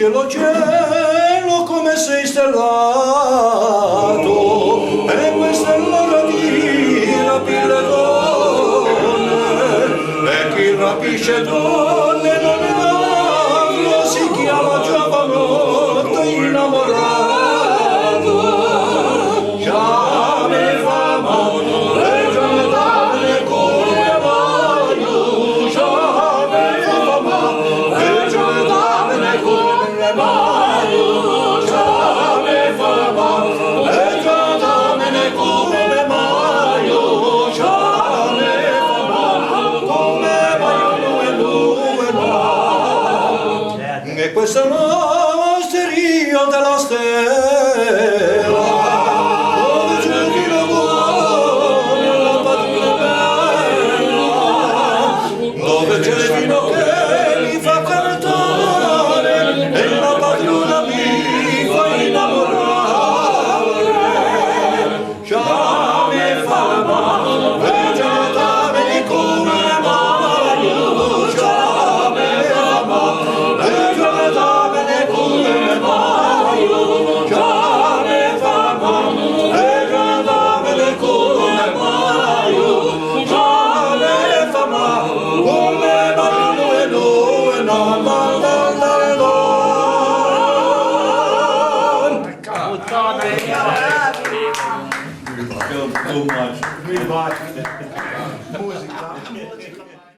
cielo, cielo, come sei stellato, e questa è l'ora di rapire le donne, e chi rapisce donne non è altro, si chiama giovanotto innamorato. Già mi fa male, le giornate damene come voglio, già mi fa male, le giornate damene come voglio, già mi fa male, le giornate damene come voglio, già mi fa male, come voglio e lui. E questa l'osteria della stella, dove c'è chi lavora la patria bella, dove c'è il vino che mi fa cantare e la padrona mi fa innamorare. Già mi fa male, già dammi come voglio, già mi fa male, già dammi come voglio, già mi fa male, già dammi come voglio, già mi fa male, come voglio e lui no, no, no, no, no. Too much. Musica.